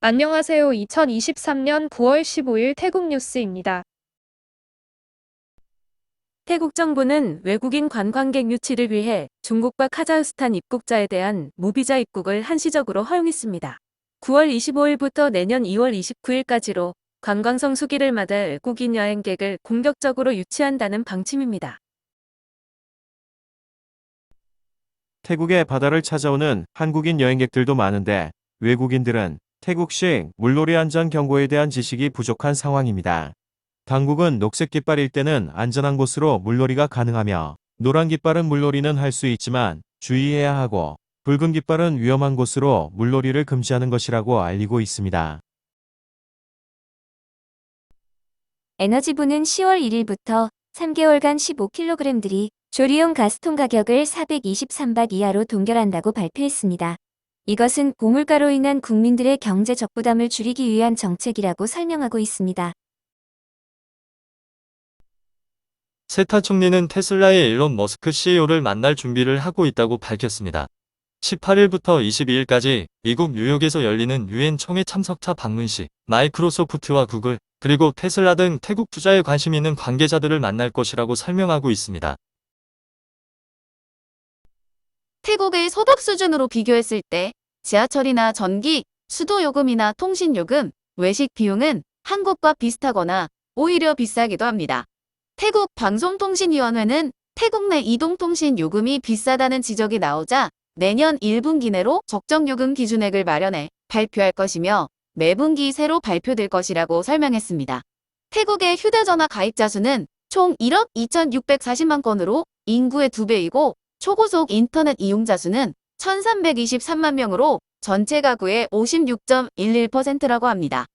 안녕하세요. 2023년 9월 15일 태국 뉴스입니다. 태국 정부는 외국인 관광객 유치를 위해 중국과 카자흐스탄 입국자에 대한 무비자 입국을 한시적으로 허용했습니다. 9월 25일부터 내년 2월 29일까지로 관광성 수기를 맞아 외국인 여행객을 공격적으로 유치한다는 방침입니다. 태국의 바다를 찾아오는 한국인 여행객들도 많은데 외국인들은 태국식 물놀이 안전 경고에 대한 지식이 부족한 상황입니다. 당국은 녹색 깃발일 때는 안전한 곳으로 물놀이가 가능하며 노란 깃발은 물놀이는 할 수 있지만 주의해야 하고 붉은 깃발은 위험한 곳으로 물놀이를 금지하는 것이라고 알리고 있습니다. 에너지부는 10월 1일부터 3개월간 15kg들이 조리용 가스통 가격을 423바 이하로 동결한다고 발표했습니다. 이것은 고물가로 인한 국민들의 경제적 부담을 줄이기 위한 정책이라고 설명하고 있습니다. 세타 총리는 테슬라의 일론 머스크 CEO를 만날 준비를 하고 있다고 밝혔습니다. 18일부터 22일까지 미국 뉴욕에서 열리는 유엔 총회 참석차 방문 시 마이크로소프트와 구글, 그리고 테슬라 등 태국 투자에 관심 있는 관계자들을 만날 것이라고 설명하고 있습니다. 태국의 소득 수준으로 비교했을 때 지하철이나 전기, 수도요금이나 통신요금, 외식 비용은 한국과 비슷하거나 오히려 비싸기도 합니다. 태국 방송통신위원회는 태국 내 이동통신 요금이 비싸다는 지적이 나오자 내년 1분기 내로 적정요금 기준액을 마련해 발표할 것이며 매분기 새로 발표될 것이라고 설명했습니다. 태국의 휴대전화 가입자 수는 총 1억 2,640만 건으로 인구의 2배이고 초고속 인터넷 이용자 수는 1,323만 명으로 전체 가구의 56.11%라고 합니다.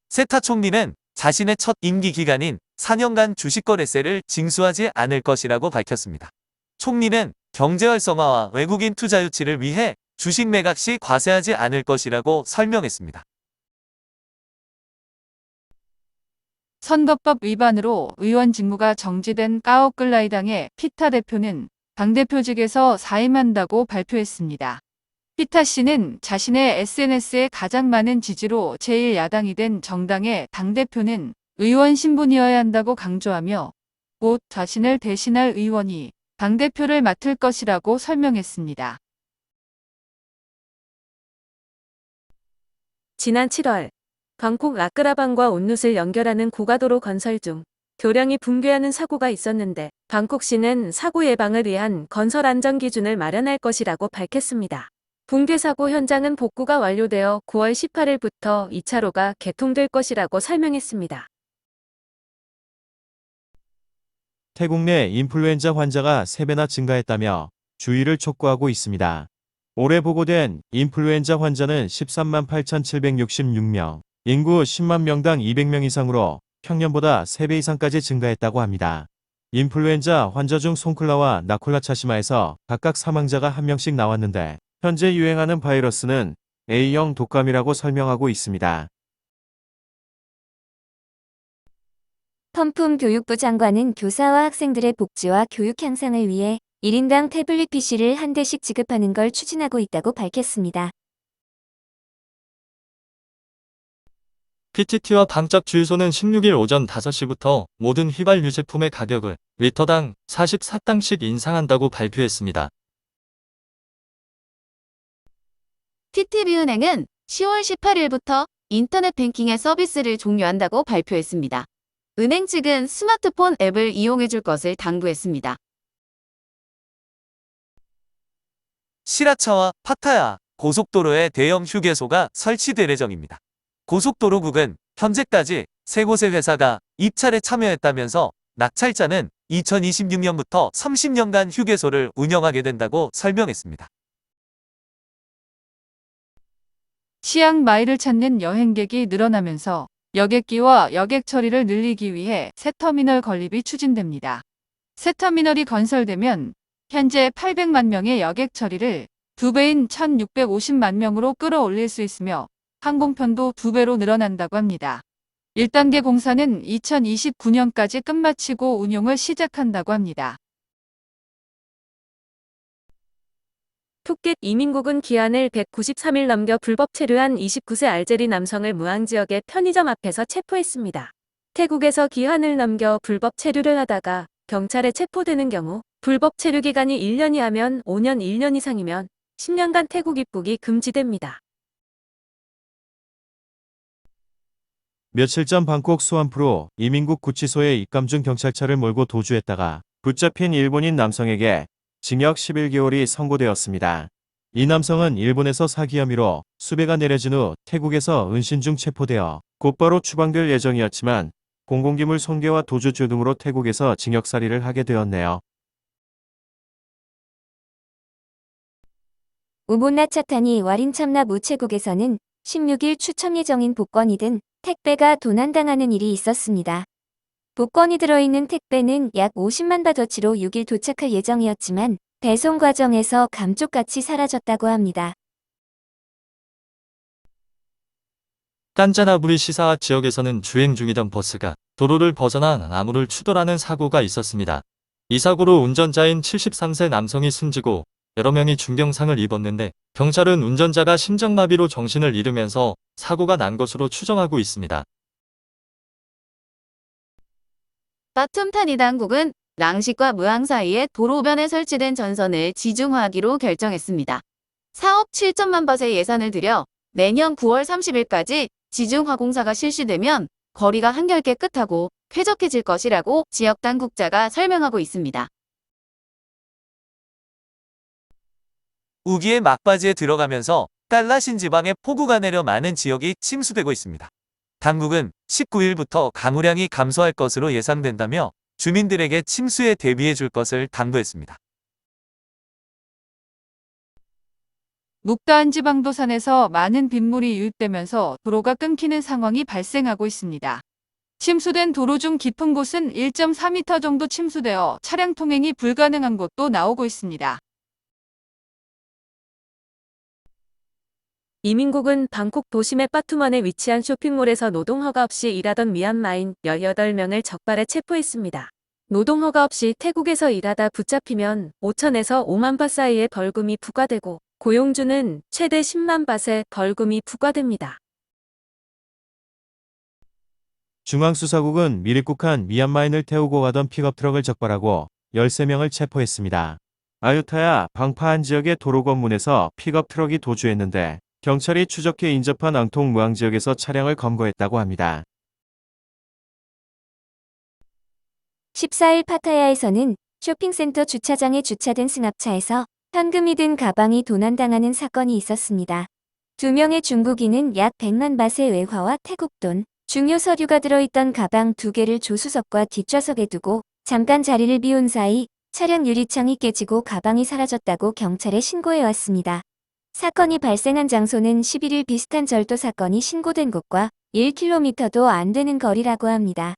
세타 총리는 자신의 첫 임기 기간인 4년간 주식거래세를 징수하지 않을 것이라고 밝혔습니다. 총리는 경제 활성화와 외국인 투자 유치를 위해 주식 매각 시 과세하지 않을 것이라고 설명했습니다. 선거법 위반으로 의원 직무가 정지된 까오끌라이당의 피타 대표는 당대표직에서 사임한다고 발표했습니다. 피타 씨는 자신의 SNS에 가장 많은 지지로 제1야당이 된 정당의 당대표는 의원 신분이어야 한다고 강조하며 곧 자신을 대신할 의원이 당대표를 맡을 것이라고 설명했습니다. 지난 7월 방콕 라크라방과 온누스를 연결하는 고가도로 건설 중 교량이 붕괴하는 사고가 있었는데 방콕시는 사고 예방을 위한 건설 안전 기준을 마련할 것이라고 밝혔습니다. 붕괴 사고 현장은 복구가 완료되어 9월 18일부터 2차로가 개통될 것이라고 설명했습니다. 태국 내 인플루엔자 환자가 3배나 증가했다며 주의를 촉구하고 있습니다. 올해 보고된 인플루엔자 환자는 13만 8,766명, 인구 10만 명당 200명 이상으로 평년보다 3배 이상까지 증가했다고 합니다. 인플루엔자 환자 중 송클라와 나콜라차시마에서 각각 사망자가 1명씩 나왔는데 현재 유행하는 바이러스는 A형 독감이라고 설명하고 있습니다. 펌품 교육부 장관은 교사와 학생들의 복지와 교육 향상을 위해 1인당 태블릿 PC를 한 대씩 지급하는 걸 추진하고 있다고 밝혔습니다. PTT와 방짝 주유소는 16일 오전 5시부터 모든 휘발유 제품의 가격을 리터당 44당씩 인상한다고 발표했습니다. TTB은행은 10월 18일부터 인터넷 뱅킹의 서비스를 종료한다고 발표했습니다. 은행 측은 스마트폰 앱을 이용해줄 것을 당부했습니다. 시라차와 파타야 고속도로에 대형 휴게소가 설치될 예정입니다. 고속도로국은 현재까지 3곳의 회사가 입찰에 참여했다면서 낙찰자는 2026년부터 30년간 휴게소를 운영하게 된다고 설명했습니다. 치앙 마이를 찾는 여행객이 늘어나면서 여객기와 여객 처리를 늘리기 위해 새 터미널 건립이 추진됩니다. 새 터미널이 건설되면 현재 800만 명의 여객 처리를 2배인 1,650만 명으로 끌어올릴 수 있으며 항공편도 2배로 늘어난다고 합니다. 1단계 공사는 2029년까지 끝마치고 운용을 시작한다고 합니다. 푸켓 이민국은 기한을 193일 넘겨 불법 체류한 29세 알제리 남성을 무앙 지역의 편의점 앞에서 체포했습니다. 태국에서 기한을 넘겨 불법 체류를 하다가 경찰에 체포되는 경우 불법 체류 기간이 1년 이하면 5년, 1년 이상이면 10년간 태국 입국이 금지됩니다. 며칠 전 방콕 수완프로 이민국 구치소에 입감 중 경찰차를 몰고 도주했다가 붙잡힌 일본인 남성에게 징역 11개월이 선고되었습니다. 이 남성은 일본에서 사기 혐의로 수배가 내려진 후 태국에서 은신 중 체포되어 곧바로 추방될 예정이었지만 공공기물 손괴와 도주죄 등으로 태국에서 징역살이를 하게 되었네요. 우본나 차타니 와린참나 우체국에서는 16일 추첨 예정인 복권이 든 택배가 도난당하는 일이 있었습니다. 복권이 들어있는 택배는 약 50만 바더치로 6일 도착할 예정이었지만 배송 과정에서 감쪽같이 사라졌다고 합니다. 깐짜나부리 시사와 지역에서는 주행 중이던 버스가 도로를 벗어나 나무를 추돌하는 사고가 있었습니다. 이 사고로 운전자인 73세 남성이 숨지고 여러 명이 중경상을 입었는데 경찰은 운전자가 심장마비로 정신을 잃으면서 사고가 난 것으로 추정하고 있습니다. 바툼타니 당국은 랑식과 무앙 사이에 도로변에 설치된 전선을 지중화하기로 결정했습니다. 사업 7천만 바트의 예산을 들여 내년 9월 30일까지 지중화 공사가 실시되면 거리가 한결 깨끗하고 쾌적해질 것이라고 지역 당국자가 설명하고 있습니다. 우기의 막바지에 들어가면서 깔라신 지방의 폭우가 내려 많은 지역이 침수되고 있습니다. 당국은 19일부터 강우량이 감소할 것으로 예상된다며 주민들에게 침수에 대비해 줄 것을 당부했습니다. 묵다한 지방도산에서 많은 빗물이 유입되면서 도로가 끊기는 상황이 발생하고 있습니다. 침수된 도로 중 깊은 곳은 1.4m 정도 침수되어 차량 통행이 불가능한 곳도 나오고 있습니다. 이민국은 방콕 도심의 빠투먼에 위치한 쇼핑몰에서 노동허가 없이 일하던 미얀마인 18명을 적발해 체포했습니다. 노동허가 없이 태국에서 일하다 붙잡히면 5천에서 5만 바 사이의 벌금이 부과되고 고용주는 최대 10만 밭의 벌금이 부과됩니다. 중앙수사국은 미립국한 미얀마인을 태우고 가던 픽업트럭을 적발하고 13명을 체포했습니다. 아유타야 방파한 지역의 도로 관문에서 픽업트럭이 도주했는데 경찰이 추적해 인접한 앙통 무앙 지역에서 차량을 검거했다고 합니다. 14일 파타야에서는 쇼핑센터 주차장에 주차된 승합차에서 현금이 든 가방이 도난당하는 사건이 있었습니다. 2명의 중국인은 약 100만 바트의 외화와 태국돈, 중요 서류가 들어있던 가방 2개를 조수석과 뒷좌석에 두고 잠깐 자리를 비운 사이 차량 유리창이 깨지고 가방이 사라졌다고 경찰에 신고해왔습니다. 사건이 발생한 장소는 11일 비슷한 절도 사건이 신고된 곳과 1km도 안 되는 거리라고 합니다.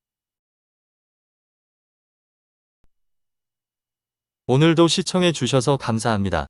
오늘도 시청해 주셔서 감사합니다.